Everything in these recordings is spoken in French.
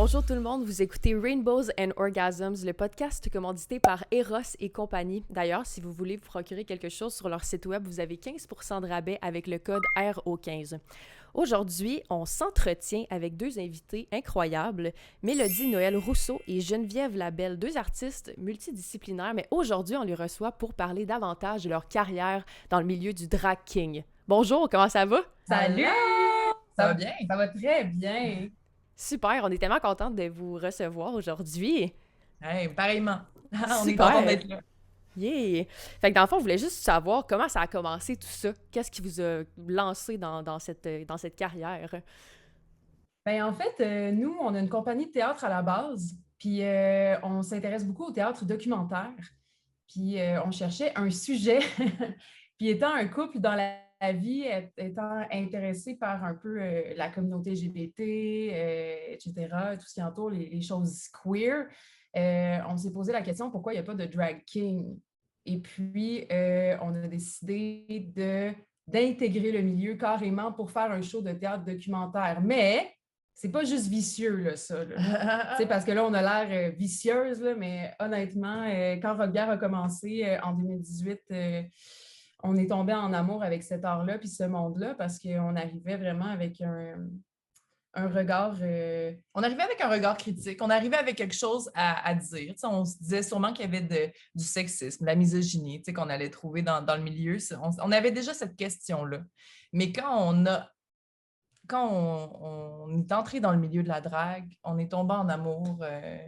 Bonjour tout le monde, vous écoutez Rainbows and Orgasms, le podcast commandité par Eros et compagnie. D'ailleurs, si vous voulez vous procurer quelque chose sur leur site web, vous avez 15% de rabais avec le code RO15. Aujourd'hui, on s'entretient avec deux invités incroyables, Mélodie Noël Rousseau et Geneviève Labelle, deux artistes multidisciplinaires, mais aujourd'hui, on les reçoit pour parler davantage de leur carrière dans le milieu du drag king. Bonjour, comment ça va? Salut! Ça va bien? Ça va très bien. Super, on est tellement contente de vous recevoir aujourd'hui. Hey, pareillement. On est content Super! d'être là. Yeah! Fait que dans le fond, on voulait juste savoir comment ça a commencé tout ça. Qu'est-ce qui vous a lancé dans cette carrière? En fait, nous, on a une compagnie de théâtre à la base, puis on s'intéresse beaucoup au théâtre documentaire. Puis on cherchait un sujet. Puis étant un couple dans la vie, étant intéressé par un peu la communauté LGBT, etc., tout ce qui entoure les choses queer, on s'est posé la question pourquoi il n'y a pas de drag king. Et puis, on a décidé d'intégrer le milieu carrément pour faire un show de théâtre documentaire. Mais c'est pas juste vicieux, là, ça. Là. Parce que là, on a l'air vicieuse, là, mais honnêtement, quand Rock-Bière a commencé en 2018, on est tombé en amour avec cet art-là puis ce monde-là parce qu'on arrivait vraiment avec un regard... On arrivait avec un regard critique, on arrivait avec quelque chose à dire. T'sais, on se disait sûrement qu'il y avait du sexisme, de la misogynie qu'on allait trouver dans le milieu. On avait déjà cette question-là. Mais quand on est entré dans le milieu de la drague, on est tombé en amour,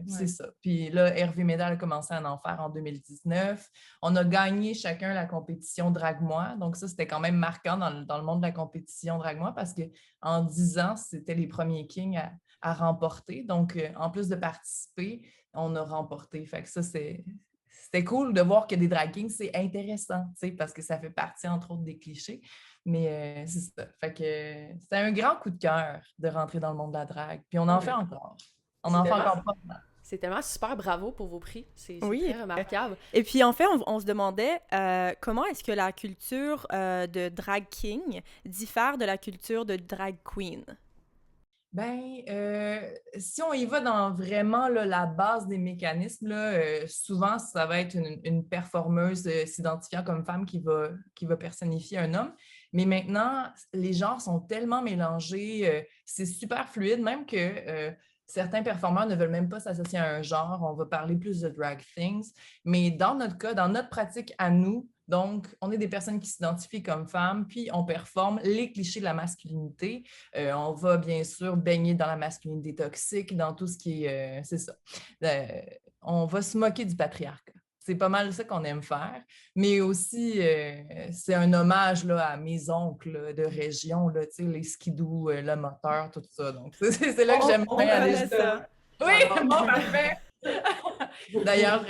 c'est ça. Puis là, Hervé Médal a commencé à en faire en 2019. On a gagné chacun la compétition Drague-moi. Donc ça, c'était quand même marquant dans le monde de la compétition Drague-moi parce qu'en 10 ans, c'était les premiers kings à remporter. Donc, en plus de participer, on a remporté. Fait que ça, c'était cool de voir que des drag kings, c'est intéressant, parce que ça fait partie, entre autres, des clichés. Mais c'est ça. Fait que c'était un grand coup de cœur de rentrer dans le monde de la drague. Puis on en fait encore. On en fait encore pas mal. C'est tellement super, bravo pour vos prix. C'est Oui. très remarquable. Et puis en fait, on se demandait comment est-ce que la culture de drag king diffère de la culture de drag queen? Si on y va dans vraiment là, la base des mécanismes, là, souvent, ça va être une performeuse s'identifiant comme femme qui va personnifier un homme. Mais maintenant, les genres sont tellement mélangés, c'est super fluide, même que certains performeurs ne veulent même pas s'associer à un genre. On va parler plus de drag things. Mais dans notre cas, dans notre pratique à nous, donc, on est des personnes qui s'identifient comme femmes, puis on performe les clichés de la masculinité. On va bien sûr baigner dans la masculinité toxique, dans tout ce qui est... c'est ça. On va se moquer du patriarcat. C'est pas mal ça qu'on aime faire. Mais aussi, c'est un hommage là, à mes oncles là, de région, là, les skidoo, le moteur, tout ça. Donc, c'est là que j'aime bien aller. Ça. Oui, bon, parfait. D'ailleurs,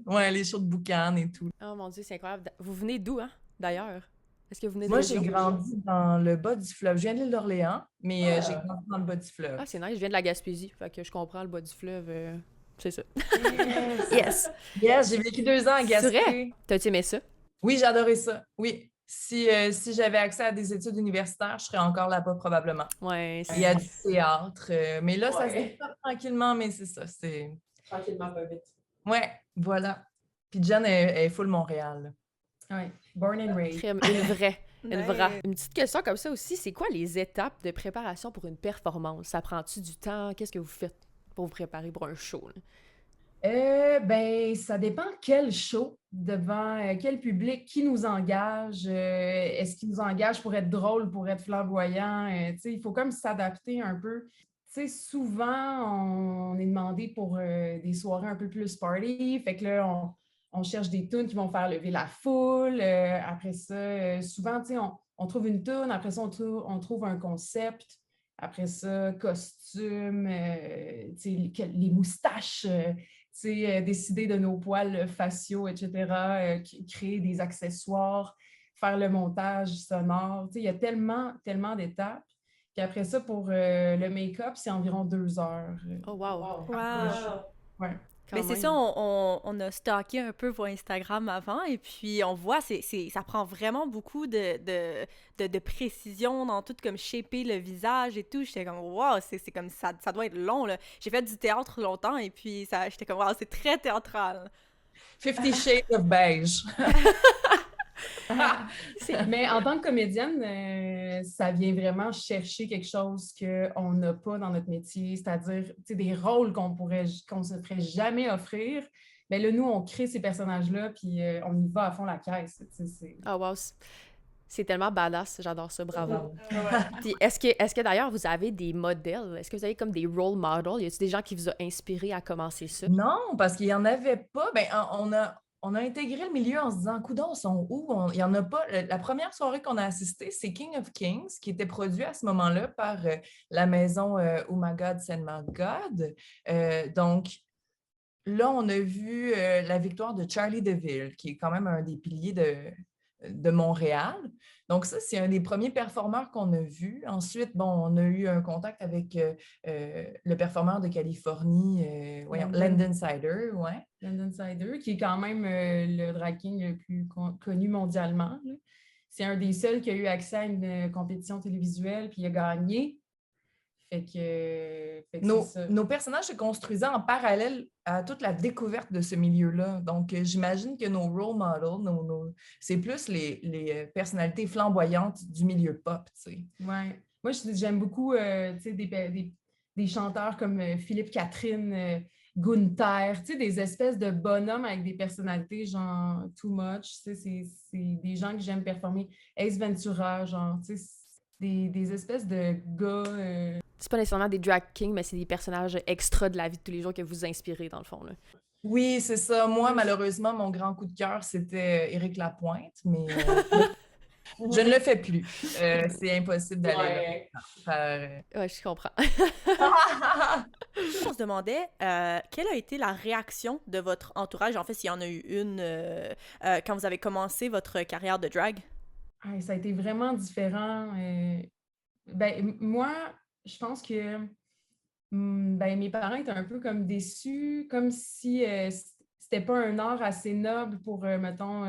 ouais, les shows de boucan et tout. Oh mon Dieu, c'est incroyable. Vous venez d'où, hein, d'ailleurs? Est-ce que vous venez de Moi, j'ai région? grandi dans le bas du fleuve. Je viens de l'île d'Orléans, mais j'ai grandi dans le bas du fleuve. Ah, c'est nice, je viens de la Gaspésie. Fait que je comprends le bas du fleuve. C'est ça. Yes! Yes! Yes, j'ai vécu 2 ans à C'est vrai? Gaspé. T'as-tu aimé ça? Oui, j'ai adoré ça. Oui. Si j'avais accès à des études universitaires, je serais encore là-bas probablement. Ouais, Il y a du théâtre, mais là, ça se Ouais. développe tranquillement, mais c'est ça. Tranquillement, pas vite. Ouais, voilà. Puis Jen est full Montréal. Oui, born and raised. crème, une vraie. Une vraie. Ouais. Une petite question comme ça aussi, c'est quoi les étapes de préparation pour une performance? Ça prend-tu du temps? Qu'est-ce que vous faites pour vous préparer pour un show, là? Ça dépend quel show, devant quel public, qui nous engage, est-ce qu'il nous engage pour être drôle, pour être flamboyant, il faut comme s'adapter un peu. Souvent, on est demandé pour des soirées un peu plus party, fait que là, on cherche des tunes qui vont faire lever la foule. Après ça, souvent, on trouve une tune, après ça, on trouve un concept. Après ça, costume, les moustaches, décider de nos poils faciaux, etc., créer des accessoires, faire le montage sonore. Il y a tellement, tellement d'étapes. Puis après ça, pour le make-up, c'est environ 2 heures. Oh wow! Wow. Ouais. Quand Mais c'est même. ça, on a stalké un peu vos Instagram avant et puis on voit, ça prend vraiment beaucoup de précision dans tout, comme shaper le visage et tout. J'étais comme, wow, c'est comme ça doit être long, là. J'ai fait du théâtre longtemps et puis j'étais comme, wow, c'est très théâtral. 50 Shades of Beige. Mais en tant que comédienne, ça vient vraiment chercher quelque chose qu'on n'a pas dans notre métier, c'est-à-dire tu sais, des rôles qu'on se ferait jamais offrir. Mais là, nous, on crée ces personnages-là, puis on y va à fond la caisse. Tu sais, Ah wow, c'est tellement badass, j'adore ça, bravo. Ouais. Puis est-ce que d'ailleurs vous avez des modèles? Est-ce que vous avez comme des role models? Y a-t-il des gens qui vous ont inspiré à commencer ça? Non, parce qu'il n'y en avait pas. Ben, on a intégré le milieu en se disant, coudoncs, ils sont où? Il n'y en a pas. La première soirée qu'on a assistée, c'est King of Kings, qui était produit à ce moment-là par la maison Oh My God, Send My God. Donc, là, on a vu la victoire de Charlie DeVille, qui est quand même un des piliers de Montréal. Donc, ça, c'est un des premiers performeurs qu'on a vu. Ensuite, bon, on a eu un contact avec le performeur de Californie, Landon Sider, ouais. Landon Sider, qui est quand même le drag king le plus connu mondialement, là. C'est un des seuls qui a eu accès à une compétition télévisuelle, puis il a gagné. Fait que c'est ça. Nos personnages se construisaient en parallèle à toute la découverte de ce milieu-là. Donc, j'imagine que nos role models, c'est plus les personnalités flamboyantes du milieu pop, tu sais. Ouais. Moi, j'aime beaucoup tu sais, des chanteurs comme Philippe Catherine, Gunther, tu sais, des espèces de bonhommes avec des personnalités, genre Too Much. Tu sais, c'est des gens que j'aime performer. Ace Ventura, genre, tu sais, des espèces de gars. C'est pas nécessairement des drag kings, mais c'est des personnages extra de la vie de tous les jours que vous inspirez, dans le fond, là. Oui, c'est ça. Moi, malheureusement, mon grand coup de cœur, c'était Éric Lapointe, mais je ne le fais plus. C'est impossible d'aller là. Ouais, je comprends. On se demandait quelle a été la réaction de votre entourage, en fait, s'il y en a eu une quand vous avez commencé votre carrière de drag. Ouais, ça a été vraiment différent. Moi, je pense que ben, mes parents étaient un peu comme déçus, comme si c'était pas un art assez noble pour, mettons,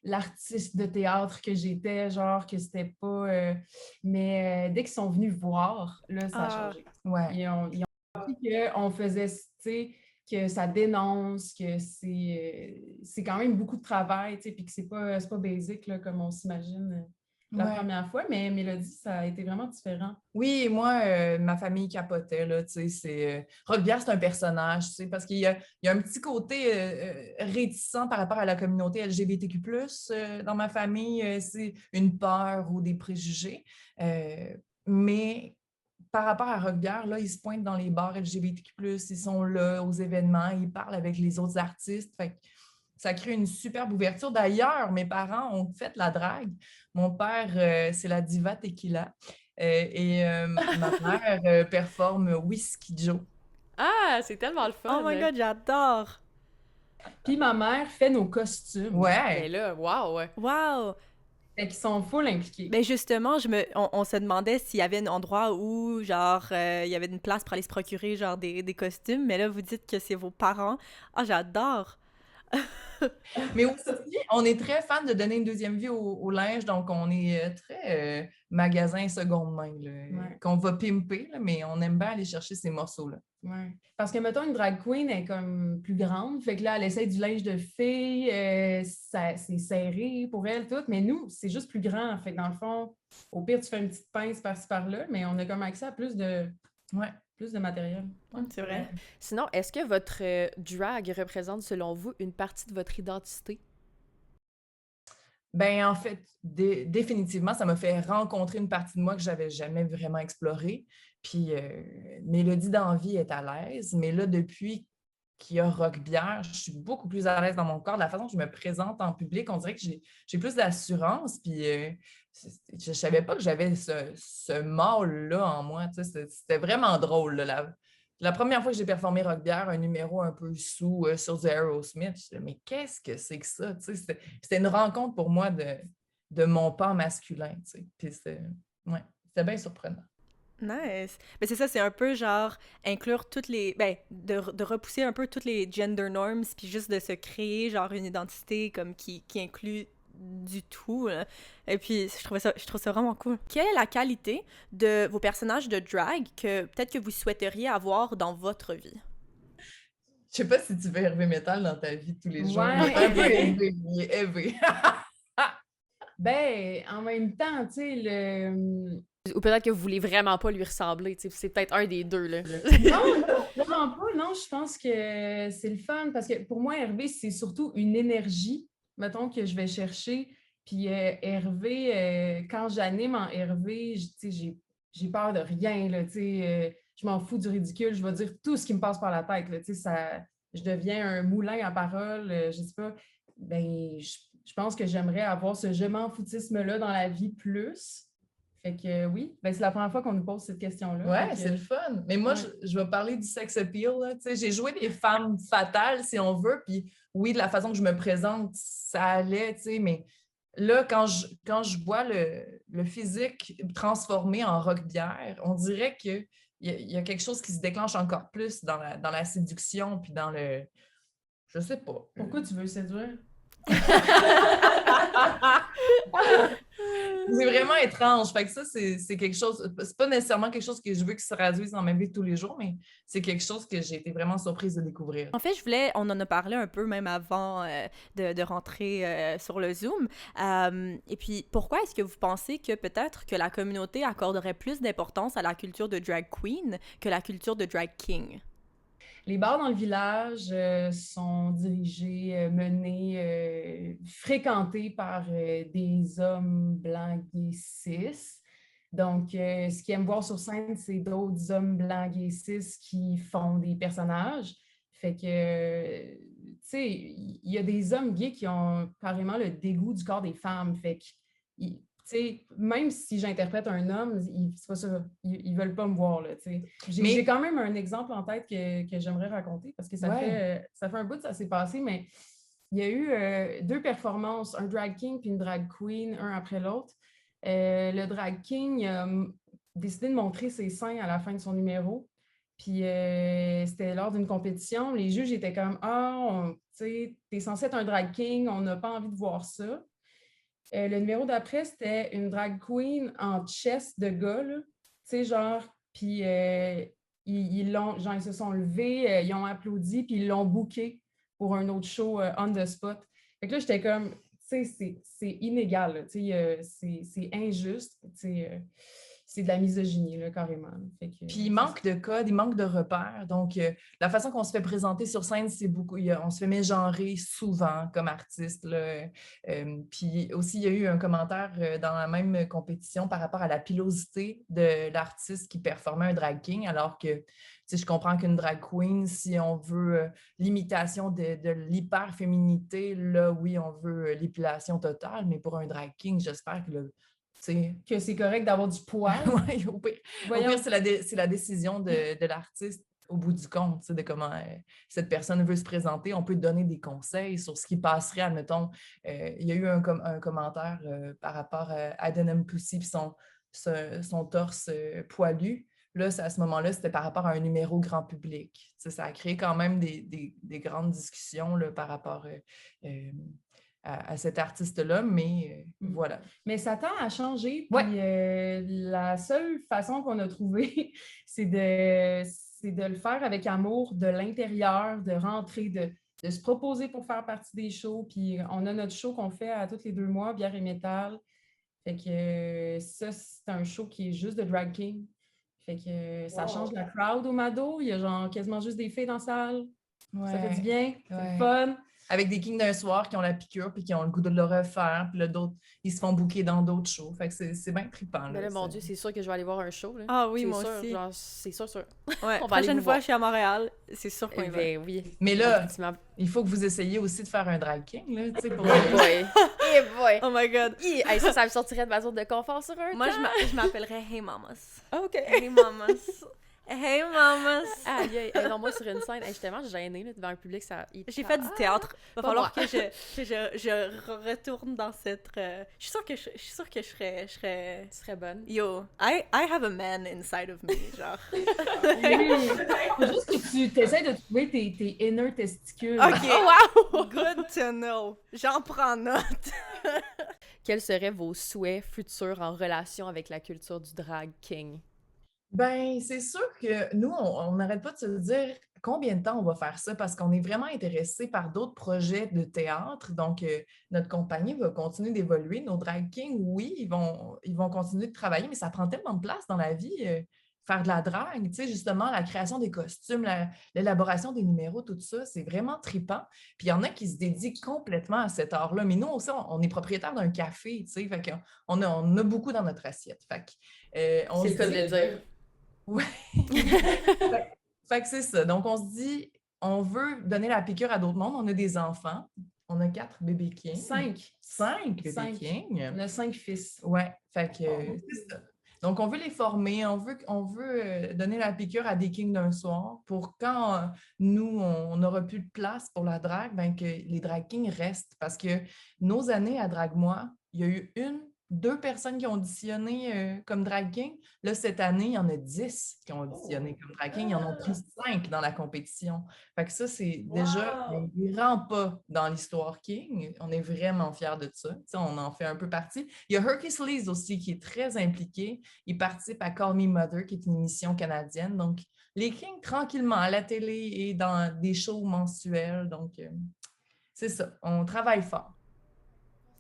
l'artiste de théâtre que j'étais, genre que c'était pas. Mais dès qu'ils sont venus voir, là, ça a changé. Ouais. Ils ont compris qu'on faisait, tu sais, que ça dénonce, que c'est quand même beaucoup de travail, tu sais, puis que c'est pas basique, là, comme on s'imagine la première fois. Mais Mélodie, ça a été vraiment différent. Oui, moi, ma famille capotait, là, tu sais, Roquebière, c'est un personnage, tu sais, parce qu'il y a un petit côté réticent par rapport à la communauté LGBTQ+, dans ma famille, c'est une peur ou des préjugés, mais par rapport à Roquebière, là, ils se pointent dans les bars LGBTQ+, ils sont là aux événements, ils parlent avec les autres artistes, fait que ça crée une superbe ouverture. D'ailleurs, mes parents ont fait la drague. Mon père, c'est la diva Tequila. Ma mère performe Whiskey Joe. Ah, c'est tellement le fun! Oh my God, j'adore! Puis ma mère fait nos costumes. Ouais. Mais là, wow! Wow! Fait qu'ils sont full impliqués. Ben justement, on se demandait s'il y avait un endroit où, genre, il y avait une place pour aller se procurer, genre, des costumes, mais là, vous dites que c'est vos parents. Ah, j'adore! Mais aussi, on est très fan de donner une deuxième vie au linge, donc on est très magasin seconde main, là, qu'on va pimper, là, mais on aime bien aller chercher ces morceaux-là. Ouais. Parce que, mettons, une drag queen est comme plus grande, fait que là, elle essaie du linge de fille, c'est serré pour elle, tout, mais nous, c'est juste plus grand, fait que dans le fond, au pire, tu fais une petite pince par-ci, par-là, mais on a comme accès à plus de matériel. C'est vrai. Sinon, est-ce que votre drag représente, selon vous, une partie de votre identité? Ben en fait, définitivement, ça m'a fait rencontrer une partie de moi que j'avais jamais vraiment explorée. Puis Mélodie d'Envie est à l'aise, mais là, depuis qu'il y a Roquebière, je suis beaucoup plus à l'aise dans mon corps. De la façon dont je me présente en public, on dirait que j'ai plus d'assurance. Puis je ne savais pas que j'avais ce mâle-là en moi. Tu sais, c'était vraiment drôle, là. La première fois que j'ai performé Roquebière, un numéro un peu sous sur du Aerosmith, je me suis dit, mais qu'est-ce que c'est que ça? Tu sais, c'était une rencontre pour moi de mon pan masculin. Tu sais. Puis c'était bien surprenant. Nice. Mais c'est ça, c'est un peu genre inclure toutes les... Ben, de repousser un peu toutes les gender norms, puis juste de se créer genre une identité comme qui inclut du tout. Là. Et puis, je trouve ça vraiment cool. Quelle est la qualité de vos personnages de drag que peut-être que vous souhaiteriez avoir dans votre vie? Je sais pas si tu veux Hervé Métal dans ta vie de tous les jours. Ouais. Un peu élevé, il est élevé. Ben, en même temps, tu sais, le... Ou peut-être que vous voulez vraiment pas lui ressembler, tu sais, c'est peut-être un des deux, là. Non, vraiment pas. Non, je pense que c'est le fun parce que pour moi, Hervé, c'est surtout une énergie, mettons, que je vais chercher. Puis Hervé, quand j'anime en Hervé, tu sais, j'ai peur de rien, là, tu sais, je m'en fous du ridicule, je vais dire tout ce qui me passe par la tête, là, tu sais, je deviens un moulin à parole, je sais pas. Ben, je pense que j'aimerais avoir ce je m'en foutisme-là dans la vie plus. Fait que oui, ben, c'est la première fois qu'on nous pose cette question-là. Ouais, c'est le fun. Mais moi, je vais parler du sex appeal. Là. J'ai joué des femmes fatales, si on veut, puis oui, de la façon que je me présente, ça allait, mais là, quand je vois le physique transformé en roque-bière, on dirait qu'il y a quelque chose qui se déclenche encore plus dans la séduction, puis dans le... Je sais pas. Pourquoi tu veux séduire? C'est vraiment étrange. Fait que ça, c'est quelque chose... C'est pas nécessairement quelque chose que je veux que se traduise dans ma vie de tous les jours, mais c'est quelque chose que j'ai été vraiment surprise de découvrir. En fait, on en a parlé un peu même avant de rentrer sur le Zoom. Et puis, pourquoi est-ce que vous pensez que peut-être que la communauté accorderait plus d'importance à la culture de drag queen que la culture de drag king? Les bars dans le village sont dirigés, menés, fréquentés par des hommes blancs gays cis. Donc, ce qu'ils aiment voir sur scène, c'est d'autres hommes blancs gays cis qui font des personnages. Fait que, tu sais, il y a des hommes gays qui ont carrément le dégoût du corps des femmes. Fait que, même si j'interprète un homme, c'est pas ça. Ils veulent pas me voir. Là, j'ai quand même un exemple en tête que j'aimerais raconter parce que ça fait un bout que ça s'est passé, mais il y a eu 2 performances, un drag king puis une drag queen, un après l'autre. Le drag king a décidé de montrer ses seins à la fin de son numéro. Puis c'était lors d'une compétition. Les juges étaient comme t'es censé être un drag king, on n'a pas envie de voir ça. Le numéro d'après, c'était une drag queen en chest de gars, tu sais, genre, puis ils se sont levés, ils ont applaudi, puis ils l'ont booké pour un autre show on the spot. Fait que là, j'étais comme, tu sais, c'est inégal, tu sais, c'est injuste, tu sais, c'est de la misogynie, là, carrément. Fait que, puis il manque de codes, il manque de repères. Donc, la façon qu'on se fait présenter sur scène, c'est beaucoup... on se fait mégenrer souvent comme artiste. Là. Puis aussi, il y a eu un commentaire dans la même compétition par rapport à la pilosité de l'artiste qui performait un drag king, alors que je comprends qu'une drag queen, si on veut l'imitation de l'hyper-féminité, là, oui, on veut l'épilation totale, mais pour un drag king, j'espère que c'est correct d'avoir du poil. Oui, au pire, c'est la décision de l'artiste au bout du compte, de comment cette personne veut se présenter. On peut donner des conseils sur ce qui passerait, admettons. Il y a eu un commentaire par rapport à Denim Pussy et son torse poilu. Là, à ce moment-là, c'était par rapport à un numéro grand public. Ça a créé quand même des grandes discussions là, par rapport à cet artiste-là, mais voilà. Mais ça tend à changer, puis la seule façon qu'on a trouvée, c'est de le faire avec amour de l'intérieur, de rentrer, de se proposer pour faire partie des shows, puis on a notre show qu'on fait à tous les 2 mois, Bière et Métal, fait que ça, c'est un show qui est juste de drag king, fait que ça change la crowd au Mado, il y a genre quasiment juste des filles dans la salle, ça fait du bien, c'est fun. Avec des kings d'un soir qui ont la piqûre puis qui ont le goût de le refaire. Puis là, d'autres, ils se font booker dans d'autres shows. Fait que c'est bien trippant. Mais là, mon Dieu, c'est sûr que je vais aller voir un show. Là. Ah oui, moi sûr, aussi. Genre, c'est sûr. Ouais, la prochaine fois, je suis à Montréal. C'est sûr qu'on y va. Ben oui. Mais là, il faut que vous essayiez aussi de faire un drag king, là, tu sais, pour... boy! Oh my God! Hey, ça me sortirait de ma zone de confort sur un Moi, je m'appellerais Hey Mamas. OK. Hey Mamas. Hey, mamas! Aïe, aïe. Non, moi, sur une scène, hey, j'étais tellement gênée là, devant un public. J'ai fait du théâtre. Va pas falloir moi. que je retourne dans cette... Je suis sûre que je serais... Tu serais bonne. Yo, I have a man inside of me, genre. Oui. Faut juste que tu essaies de trouver tes inner testicules. OK. Oh, wow! Good to know. J'en prends note. Quels seraient vos souhaits futurs en relation avec la culture du drag king? Ben, c'est sûr que nous, on n'arrête pas de se dire combien de temps on va faire ça parce qu'on est vraiment intéressé par d'autres projets de théâtre. Donc, notre compagnie va continuer d'évoluer. Nos drag kings, oui, ils vont continuer de travailler, mais ça prend tellement de place dans la vie. Faire de la drague, tu sais, justement, la création des costumes, l'élaboration des numéros, tout ça, c'est vraiment trippant. Puis il y en a qui se dédient complètement à cet art-là. Mais nous aussi, on est propriétaire d'un café, tu sais, fait qu'on a beaucoup dans notre assiette. Fait que, on C'est se le cas de dit- le dire. Ouais. Fait que c'est ça. Donc, on se dit, on veut donner la piqûre à d'autres mondes. On a des enfants. On a 4 bébés kings. 5. 5 bébés 5. kings. On a 5 fils. Ouais. Fait que c'est ça. Donc, on veut les former. On veut donner la piqûre à des kings d'un soir pour quand nous, on n'aura plus de place pour la drague, ben, que les drag kings restent. Parce que nos années à Drague Moi, il y a eu 2 personnes qui ont auditionné comme drag king. Là, cette année, il y en a 10 qui ont auditionné comme drag king. Ils en ont pris 5 dans la compétition. Fait que ça, c'est déjà un grand pas dans l'histoire king. On est vraiment fiers de ça. T'sais, on en fait un peu partie. Il y a Hercules aussi qui est très impliqué. Il participe à Call Me Mother, qui est une émission canadienne. Donc, les kings, tranquillement, à la télé et dans des shows mensuels. Donc, c'est ça. On travaille fort.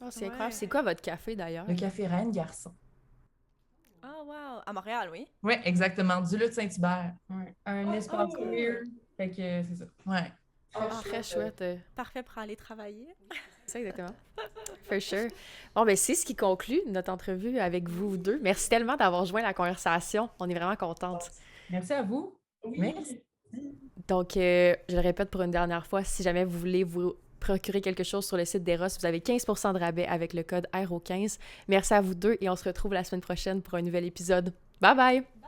Oh, c'est incroyable. C'est quoi votre café, d'ailleurs? Le café Reine Garçon. Oh, wow. À Montréal, oui. Oui, exactement. Du Lutte Saint-Hubert. Ouais. Un espace queer. Fait que c'est ça. Ouais. Très chouette. Parfait pour aller travailler. C'est ça, exactement. For sure. Bon, ben c'est ce qui conclut notre entrevue avec vous deux. Merci tellement d'avoir joint la conversation. On est vraiment contente. Merci à vous. Merci. Donc, je le répète pour une dernière fois, si jamais vous voulez vous procurer quelque chose sur le site d'Eros, vous avez 15% de rabais avec le code RO15. Merci à vous deux et on se retrouve la semaine prochaine pour un nouvel épisode. Bye bye!